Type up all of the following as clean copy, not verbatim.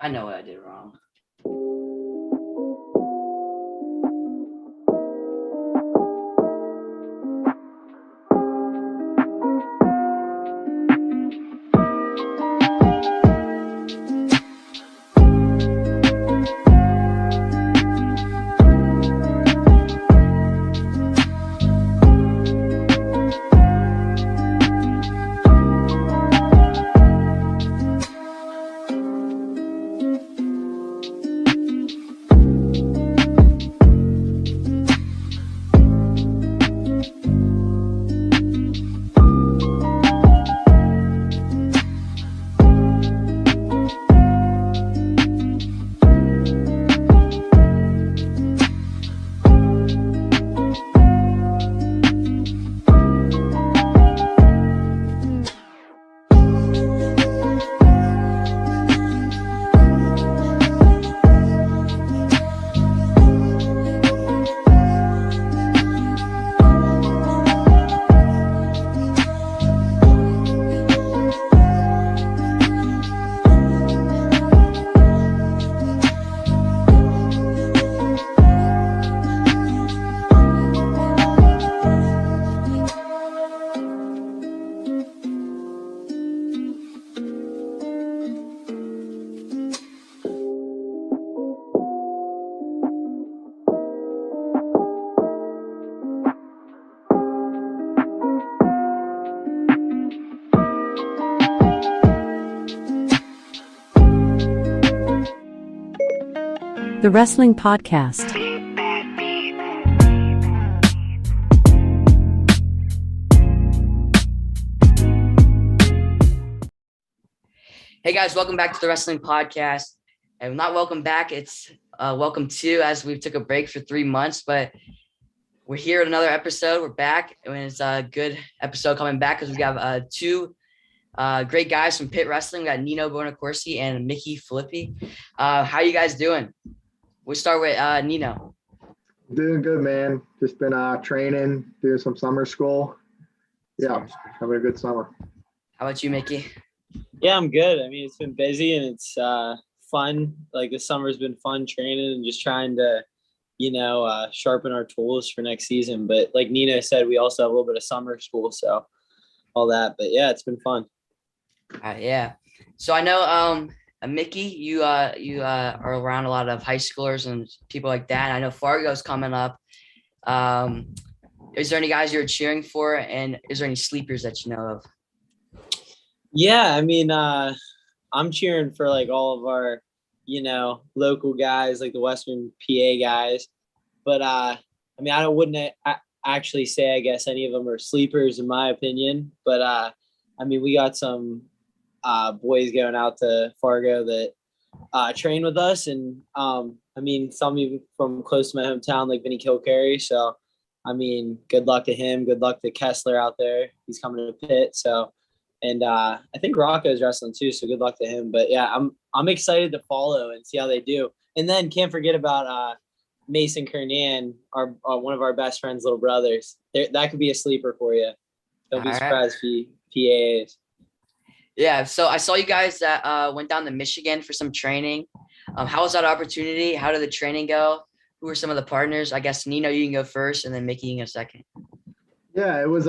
I know what I did wrong. The Wrestling Podcast. Hey guys, welcome back to the Wrestling Podcast. And not welcome back, it's welcome to, as we took a break for 3 months, but we're here at another episode. We're back, and it's a good episode coming back because we have two great guys from Pit Wrestling. We got Nino Bonaccorsi and Micky Phillipi. How you guys doing? We'll start with Nino. Doing good, man. Just been training, doing some summer school. Yeah, having a good summer. How about you, Micky? Yeah, I'm good. I mean, it's been busy and it's fun. Like, the summer's been fun training and just trying to, sharpen our tools for next season. But like Nino said, we also have a little bit of summer school, so all that. But yeah, it's been fun. Yeah. So I know Micky, you are around a lot of high schoolers and people like that. I know Fargo's coming up. Is there any guys you're cheering for, and is there any sleepers that you know of? Yeah, I mean, I'm cheering for like all of our, local guys, like the Western PA guys. But I mean, I wouldn't actually say, I guess, any of them are sleepers in my opinion. But I mean, we got some boys going out to Fargo that train with us, and I mean, some even from close to my hometown, like Vinny Kilcarry. So I mean, good luck to him. Good luck to Kessler out there. He's coming to Pitt. So, and I think Rocco's wrestling too. So good luck to him. But yeah, I'm excited to follow and see how they do. And then can't forget about Mason Kernan, our one of our best friends' little brothers. That could be a sleeper for you. Don't be surprised if PAAs. Yeah, so I saw you guys that went down to Michigan for some training. How was that opportunity? How did the training go? Who were some of the partners? I guess Nino, you can go first, and then Micky, you can go second. Yeah, it was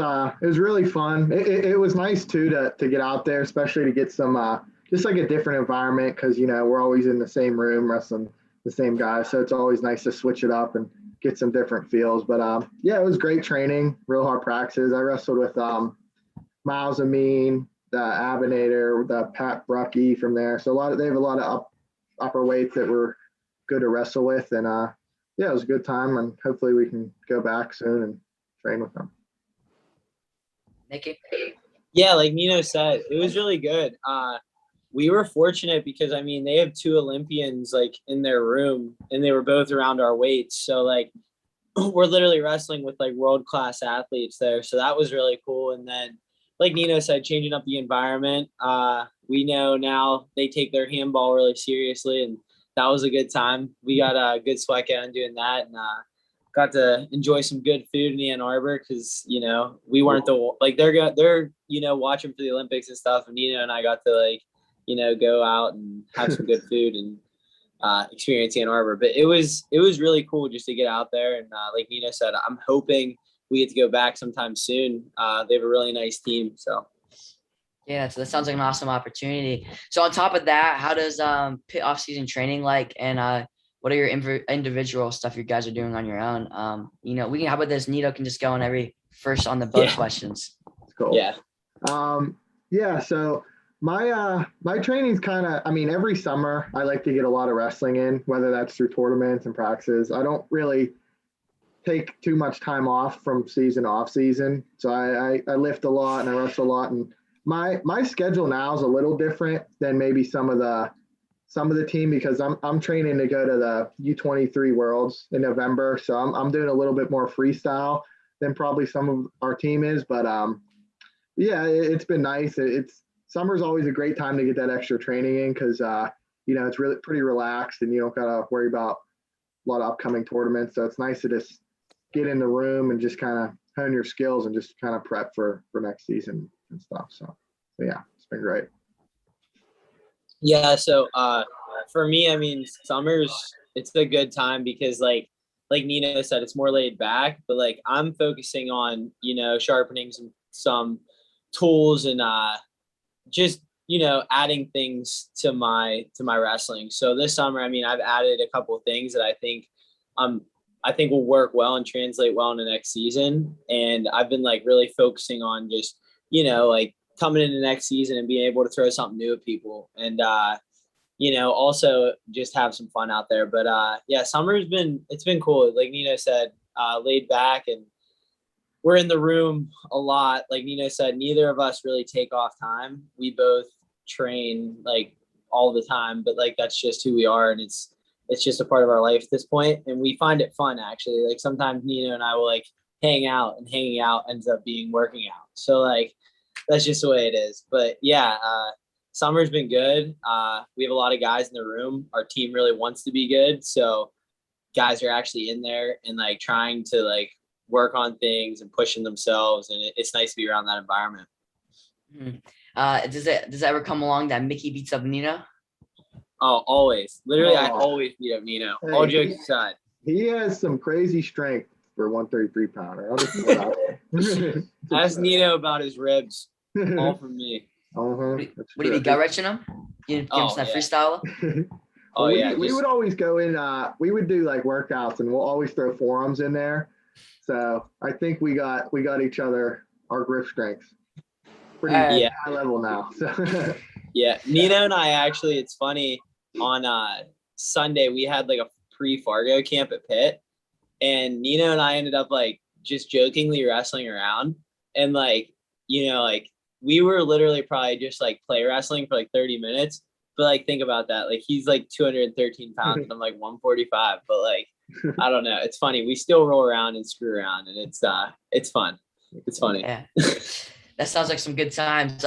really fun. It was nice too to get out there, especially to get some just like a different environment, because we're always in the same room wrestling the same guys, so it's always nice to switch it up and get some different feels. But yeah, it was great training, real hard practices. I wrestled with Miles Amin, the Abinator, the Pat Brucky from there. So they have a lot of upper weights that were good to wrestle with, and yeah, it was a good time, and hopefully we can go back soon and train with them. Micky? Yeah, like Nino said, it was really good. We were fortunate because, I mean, they have two Olympians like in their room, and they were both around our weights. So like we're literally wrestling with like world-class athletes there. So that was really cool. And then like Nino said, changing up the environment. We know now they take their handball really seriously, and that was a good time. We got a good sweat going doing that, and got to enjoy some good food in Ann Arbor because, we weren't they're watching for the Olympics and stuff. And Nino and I got to like go out and have some good food and experience Ann Arbor. But it was really cool just to get out there. And like Nino said, I'm hoping we get to go back sometime soon. They have a really nice team. So. Yeah, so that sounds like an awesome opportunity. So on top of that, how does pit off-season training like, and what are your individual stuff you guys are doing on your own? How about this? Nino can just go on every first on the both questions. Cool. Yeah. Yeah. So my training's kind of, every summer I like to get a lot of wrestling in, whether that's through tournaments and practices. I don't really take too much time off from season off season. So I lift a lot and I wrestle a lot, and my schedule now is a little different than maybe some of the team, because I'm training to go to the U23 Worlds in November. So I'm doing a little bit more freestyle than probably some of our team is. But yeah, it's been nice. Summer's always a great time to get that extra training in, because it's really pretty relaxed and you don't gotta worry about a lot of upcoming tournaments. So it's nice to just get in the room and just kind of hone your skills and just kind of prep for next season and stuff. So yeah, it's been great. Yeah. So for me, summers, it's a good time because like Nino said, it's more laid back, but like I'm focusing on, sharpening some tools and just, adding things to my wrestling. So this summer, I've added a couple of things that I think will work well and translate well in the next season. And I've been like really focusing on just, like coming into next season and being able to throw something new at people and, also just have some fun out there. But yeah, it's been cool. Like Nino said, laid back, and we're in the room a lot. Like Nino said, neither of us really take off time. We both train like all the time, but like that's just who we are, and it's just a part of our life at this point, and we find it fun actually. Like sometimes Nino and I will like hang out, and hanging out ends up being working out. So like that's just the way it is. But yeah, summer's been good. We have a lot of guys in the room. Our team really wants to be good, so guys are actually in there and like trying to like work on things and pushing themselves, and it's nice to be around that environment. Does it ever come along that Micky beats up Nino? Oh, always. Literally, I always beat up Nino. Hey, all jokes aside. He has some crazy strength for 133 pounder. Ask Nino about his ribs. All from me. Would he be gut wrenching him? Give him some freestyle? We would always go in, we would do like workouts, and we'll always throw forearms in there. So I think we got each other, our grip strengths pretty high level now. So yeah, Nino and I actually, it's funny, on Sunday we had like a pre-Fargo camp at Pitt, and Nino and I ended up like just jokingly wrestling around, and like like we were literally probably just like play wrestling for like 30 minutes. But like think about that, like he's like 213 pounds and I'm like 145, but like I don't know, it's funny, we still roll around and screw around, and it's fun. It's funny. Yeah. That sounds like some good times.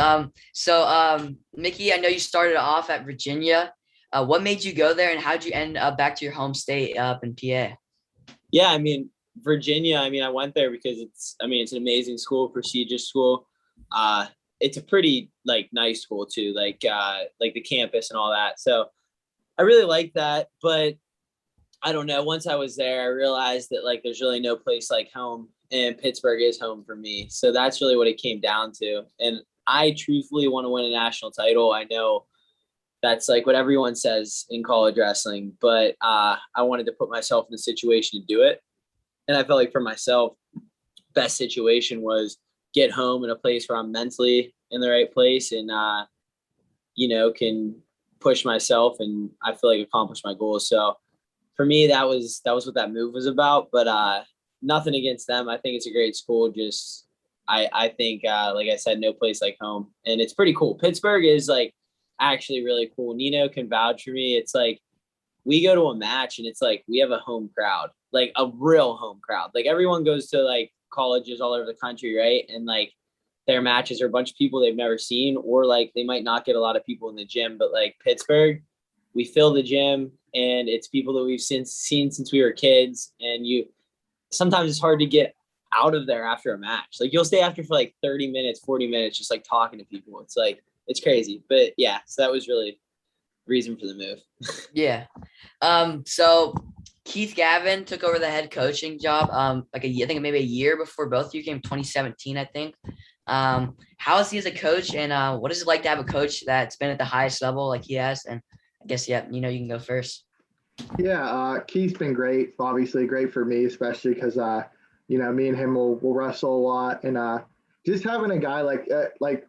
So Micky, I know you started off at Virginia. What made you go there, and how'd you end up back to your home state up in PA? Yeah, Virginia, I went there because it's an amazing school, prestigious school. It's a pretty like nice school too, like the campus and all that. So I really like that, but I don't know. Once I was there, I realized that like there's really no place like home, and Pittsburgh is home for me. So that's really what it came down to. And I truthfully want to win a national title. I know that's like what everyone says in college wrestling, but I wanted to put myself in the situation to do it. And I felt like for myself, best situation was get home in a place where I'm mentally in the right place and, can push myself and I feel like accomplish my goals. So for me, that was what that move was about, but nothing against them. I think it's a great school. Just, I think, like I said, no place like home, and it's pretty cool. Pittsburgh is like actually really cool. Nino can vouch for me. It's like, we go to a match and it's like, we have a home crowd, like a real home crowd. Like everyone goes to like colleges all over the country, right? And like their matches are a bunch of people they've never seen, or like they might not get a lot of people in the gym, but like Pittsburgh, we fill the gym and it's people that we've seen since we were kids. And sometimes it's hard to get out of there after a match. Like you'll stay after for like 30 minutes, 40 minutes, just like talking to people. It's like, it's crazy. But yeah, so that was really the reason for the move. Yeah. So Keith Gavin took over the head coaching job, like I think maybe a year before both of you came, 2017, I think. How is he as a coach, and what is it like to have a coach that's been at the highest level like he has? And I guess, yeah, you can go first. Yeah, Keith's been great. Obviously, great for me, especially because me and him will wrestle a lot, and just having a guy like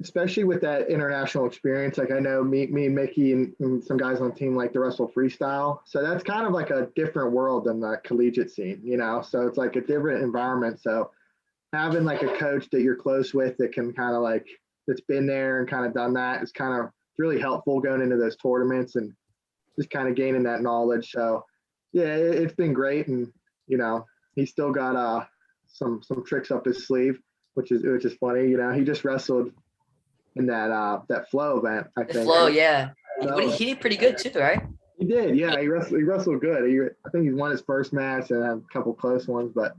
especially with that international experience. Like I know me and Micky and some guys on the team like to wrestle freestyle, so that's kind of like a different world than the collegiate scene, So it's like a different environment. So having like a coach that you're close with that can kind of like that's been there and kind of done that is kind of really helpful going into those tournaments and just kind of gaining that knowledge. So yeah, it's been great, and he's still got some tricks up his sleeve, which is funny. He just wrestled in that flow event, I think. Flow, yeah. So, He did pretty good too, right? He did, yeah. He wrestled good. I think he's won his first match and had a couple close ones, but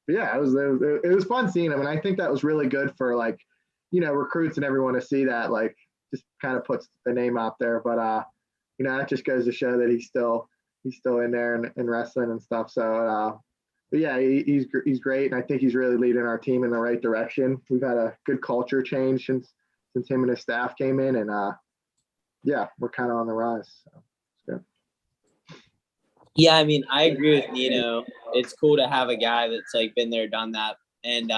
yeah, it was fun seeing him, and I think that was really good for like, recruits and everyone to see that, like, just kind of puts the name out there. But that just goes to show that he's still in there and wrestling and stuff. So but yeah, he's great, and I think he's really leading our team in the right direction. We've had a good culture change since him and his staff came in, and yeah, we're kind of on the rise. So it's good. Yeah, I mean, I agree with Nino. It's cool to have a guy that's like been there, done that. And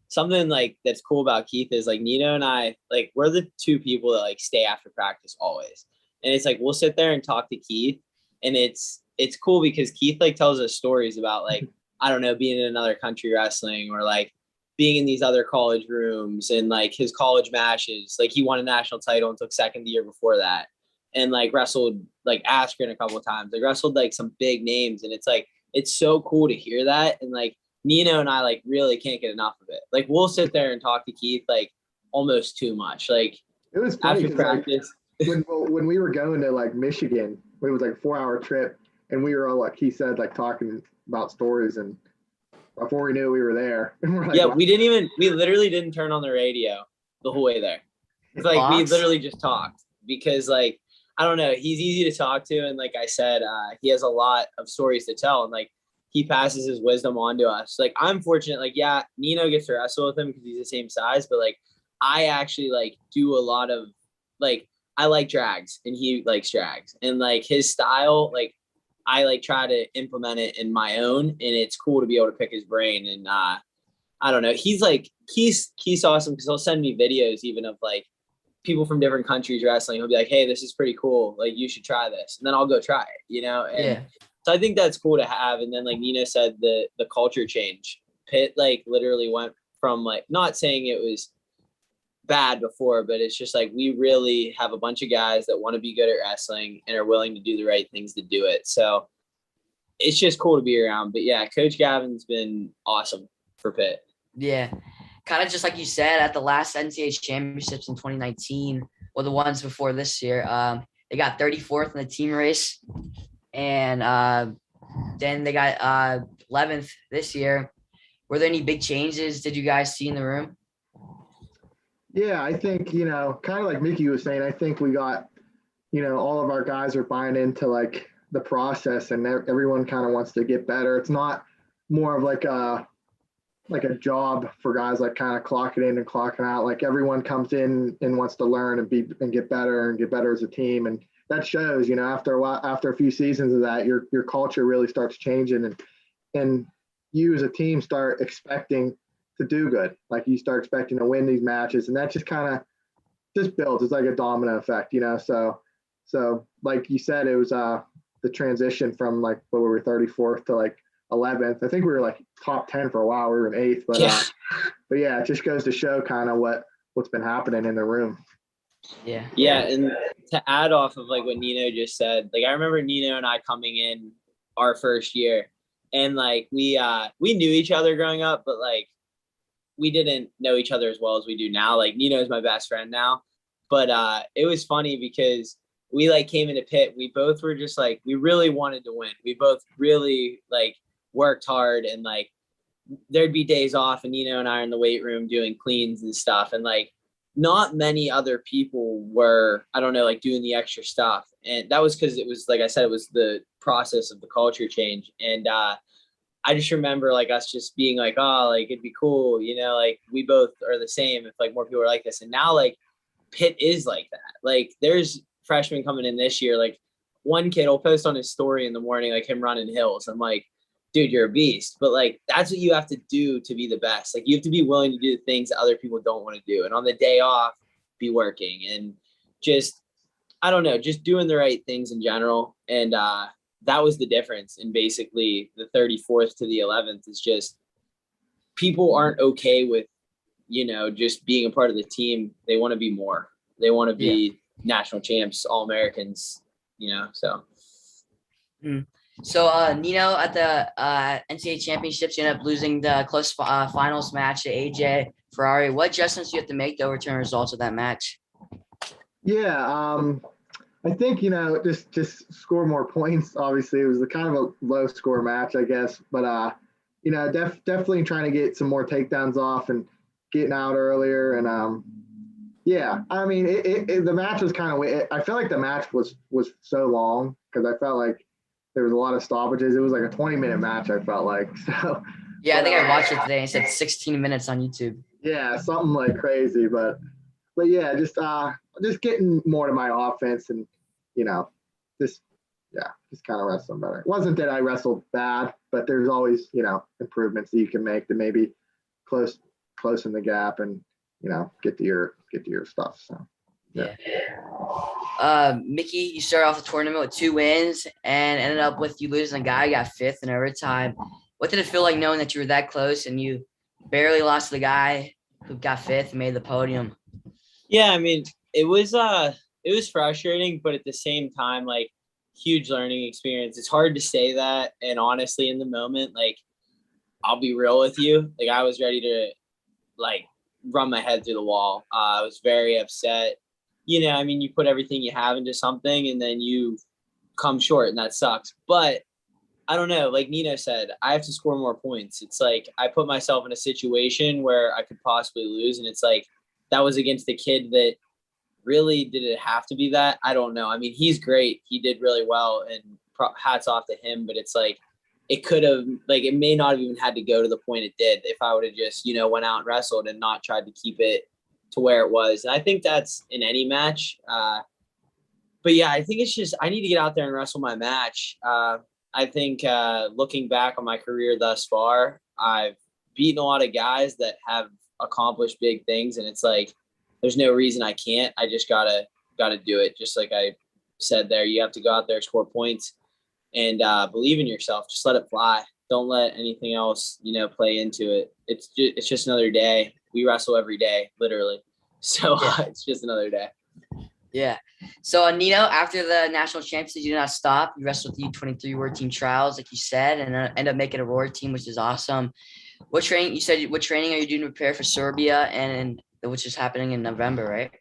something like that's cool about Keith is like Nino and I, like we're the two people that like stay after practice always. And it's like we'll sit there and talk to Keith, and it's cool because Keith like tells us stories about like, I don't know, being in another country wrestling or like being in these other college rooms and like his college matches. Like he won a national title and took second the year before that. And like wrestled like Askren a couple of times, like wrestled like some big names. And it's like, it's so cool to hear that. And like Nino and I like really can't get enough of it. Like we'll sit there and talk to Keith like almost too much. Like it was funny after practice. Like, when we were going to like Michigan, it was like a 4-hour trip, and we were all like he said, like talking about stories, and before we knew we were there. And we're like, yeah, wow. we literally didn't turn on the radio the whole way there. It's like we literally just talked because like I don't know. He's easy to talk to. And like I said, he has a lot of stories to tell. And like, he passes his wisdom on to us. Like, I'm fortunate. Like, yeah, Nino gets to wrestle with him because he's the same size. But like, I actually like do a lot of like, I like drags and he likes drags. And like his style, like, I like try to implement it in my own. And it's cool to be able to pick his brain. And I don't know. He's awesome because he'll send me videos even of like, people from different countries wrestling. He'll be like, hey, this is pretty cool. Like, you should try this. And then I'll go try it, And yeah. So I think that's cool to have. And then like Nina said, the culture change. Pitt like literally went from like, not saying it was bad before, but it's just like, we really have a bunch of guys that want to be good at wrestling and are willing to do the right things to do it. So it's just cool to be around. But yeah, Coach Gavin's been awesome for Pitt. Yeah. Kind of just like you said, at the last NCAA championships in 2019, or the ones before this year, they got 34th in the team race, and then they got 11th this year. Were there any big changes did you guys see in the room? Yeah, I think, kind of like Micky was saying, I think we got, all of our guys are buying into like the process, and everyone kind of wants to get better. It's not more of like a job for guys like kind of clocking in and clocking out. Like everyone comes in and wants to learn and get better as a team. And that shows, after a while, after a few seasons of that, your culture really starts changing, and you as a team start expecting to do good. Like you start expecting to win these matches, and that just kind of just builds. It's like a domino effect, So like you said, it was the transition from like what we were 34th to like 11th. I think we were like top 10 for a while. We were in 8th, but yeah, it just goes to show kind of what's been happening in the room. Yeah. Yeah. And to add off of like what Nino just said, like I remember Nino and I coming in our first year, and like we knew each other growing up, but like we didn't know each other as well as we do now. Like Nino is my best friend now, but it was funny because we like came into Pitt. We both were just like, we really wanted to win. We both really like worked hard, and like there'd be days off and Nino and I are in the weight room doing cleans and stuff, and like not many other people were, I don't know, like doing the extra stuff. And that was because it was, like I said, it was the process of the culture change. And I just remember like us just being like, oh, like it'd be cool, you know, like we both are the same if like more people are like this. And now like Pitt is like that. Like there's freshmen coming in this year. Like one kid will post on his story in the morning, like him running hills. I'm like, dude, you're a beast. But like that's what you have to do to be the best. Like you have to be willing to do the things that other people don't want to do. And on the day off, be working and just, I don't know, just doing the right things in general. And that was the difference in basically the 34th to the 11th is just people aren't okay with, you know, just being a part of the team. They want to be more. They want to be national champs, all Americans, you know, so. So Nino, at the NCAA championships, you ended up losing the close finals match to AJ Ferrari. What adjustments do you have to make to overturn results of that match? Yeah, I think, you know, just score more points. Obviously, it was kind of a low score match, I guess. But, you know, definitely trying to get some more takedowns off and getting out earlier. And, yeah, I mean, the match was kind of – I felt like the match was so long because I felt like there was a lot of stoppages. It was like a 20-minute match, I felt like. So yeah, I think I watched it today. It said 16 minutes on YouTube. Yeah, something like crazy. But yeah, just getting more to my offense and, you know, just kind of wrestling better. It wasn't that I wrestled bad, but there's always, you know, improvements that you can make to maybe close in the gap and, you know, get to your stuff. So yeah. Micky, you started off the tournament with 2 wins and ended up with you losing a guy who got 5th in overtime. What did it feel like knowing that you were that close and you barely lost to the guy who got 5th and made the podium? Yeah, I mean, it was frustrating, but at the same time, like huge learning experience. It's hard to say that. And honestly, in the moment, like I'll be real with you. Like I was ready to like run my head through the wall. I was very upset. You know, I mean, you put everything you have into something and then you come short and that sucks. But I don't know, like Nino said, I have to score more points. It's like I put myself in a situation where I could possibly lose. And it's like that was against the kid that really did it have to be that? I don't know. I mean, he's great. He did really well and hats off to him. But it's like it could have, like, it may not have even had to go to the point it did if I would have just, you know, went out and wrestled and not tried to keep it to where it was. And I think that's in any match. But yeah, I think it's just I need to get out there and wrestle my match. I think looking back on my career thus far, I've beaten a lot of guys that have accomplished big things, and it's like there's no reason I can't. I just gotta do it. Just like I said there, you have to go out there, score points, and believe in yourself. Just let it fly. Don't let anything else, you know, play into it. It's just another day. We wrestle every day, literally. So it's just another day. Yeah. So Nino, after the national championship, you did not stop. You wrestled the U23 World Team Trials, like you said, and end up making a World Team, which is awesome. What training are you doing to prepare for Serbia and which is happening in November, right?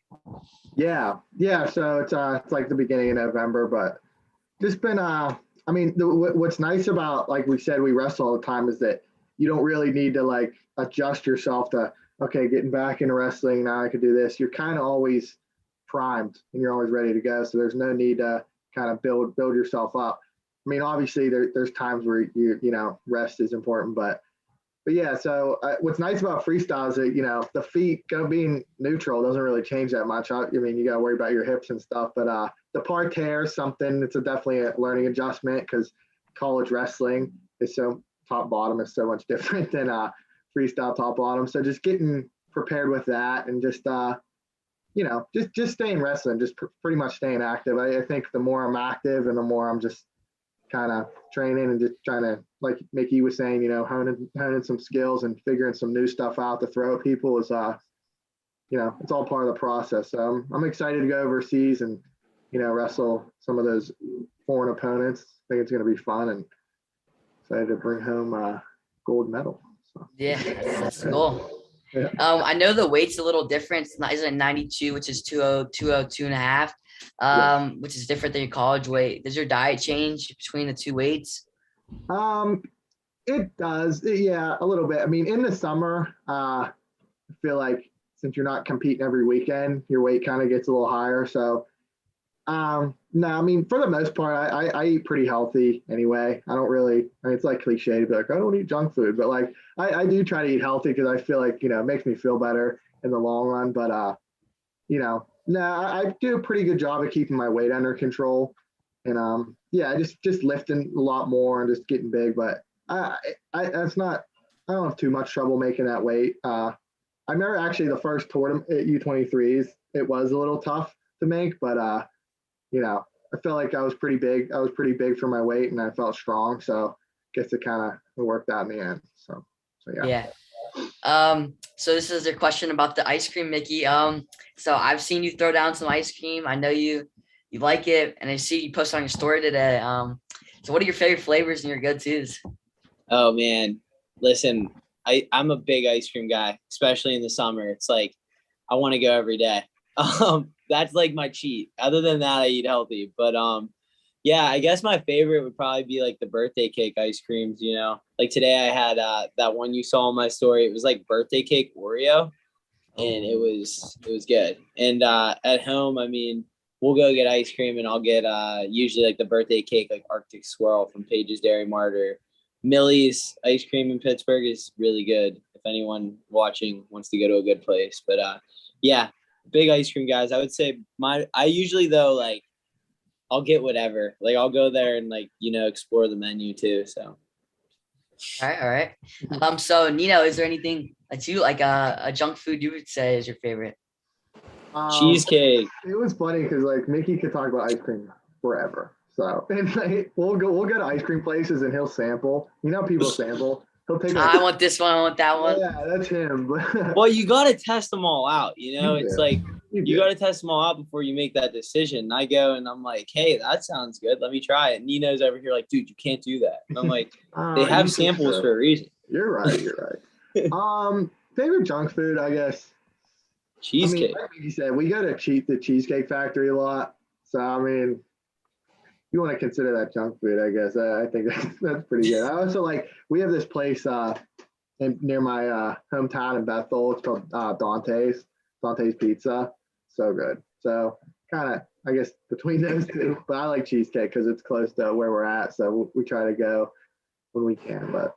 Yeah. So it's like the beginning of November, but just been I mean, what's nice about, like we said, we wrestle all the time is that you don't really need to like adjust yourself to, okay, getting back into wrestling now I could do this. You're kind of always primed and you're always ready to go. So there's no need to kind of build yourself up. I mean, obviously there's times where you know, rest is important, but yeah. So what's nice about freestyle is that, you know, the feet being neutral doesn't really change that much. I mean, you got to worry about your hips and stuff, but the parterre is something. It's definitely a learning adjustment because college wrestling is so top bottom is so much different than freestyle top bottom. So just getting prepared with that and just you know, just staying wrestling, just pretty much staying active. I think the more I'm active and the more I'm just kind of training and just trying to, like Micky was saying, you know, honing some skills and figuring some new stuff out to throw at people is, you know, it's all part of the process. So I'm excited to go overseas and, you know, wrestle some of those foreign opponents. I think it's going to be fun and excited to bring home a gold medal. So. Yeah, that's cool. Yeah. I know the weight's a little different. It's not, isn't it 92, which is 202.5, which is different than your college weight. Does your diet change between the two weights? It does. Yeah, a little bit. I mean, in the summer, I feel like since you're not competing every weekend, your weight kind of gets a little higher. So, no, I mean, for the most part, I eat pretty healthy anyway. I don't really, I mean, it's like cliche to be like, I don't eat junk food, but like, I do try to eat healthy because I feel like, it makes me feel better in the long run. But, no, I do a pretty good job of keeping my weight under control. And, yeah, just lifting a lot more and just getting big. But that's not, I don't have too much trouble making that weight. I remember actually the first tournament at U23s, it was a little tough to make, but, I felt like I was pretty big. I was pretty big for my weight and I felt strong. So I guess it kind of worked out in the end. So yeah. Yeah. So this is a question about the ice cream, Micky. So I've seen you throw down some ice cream. I know you like it, and I see you posted on your story today. So what are your favorite flavors and your go-tos? Oh man, listen, I'm a big ice cream guy, especially in the summer. It's like I want to go every day. That's like my cheat. Other than that, I eat healthy. But yeah, I guess my favorite would probably be like the birthday cake ice creams. Like today I had that one you saw in my story. It was like birthday cake Oreo, and it was good. And at home, I mean, we'll go get ice cream, and I'll get usually like the birthday cake, like Arctic Swirl from Page's Dairy Mart, or Millie's ice cream in Pittsburgh is really good. If anyone watching wants to go to a good place, but yeah, big ice cream guys. I would say I usually though, like, I'll get whatever. Like I'll go there and like, explore the menu too. So. All right. So Nino, is there anything that you like a junk food you would say is your favorite? Cheesecake. It was funny because like Micky could talk about ice cream forever. So and like, we'll go to ice cream places and he'll sample. People sample. He'll take. I want this one. I want that one. Yeah, that's him. Well, you got to test them all out. It's like you got got to test them all out before you make that decision. I go and I'm like, hey, that sounds good. Let me try it. Nino's over here like, dude, you can't do that. And I'm like, they have samples for a reason. You're right. Favorite junk food, I guess. Cheesecake. Like you said, we go to the Cheesecake Factory a lot. So I mean, you want to consider that junk food, I guess. I think that's pretty good. I also we have this place near my hometown in Bethel. It's called Dante's Pizza. So good. So kind of, I guess, between those two. But I like cheesecake because it's close to where we're at. So we try to go when we can. But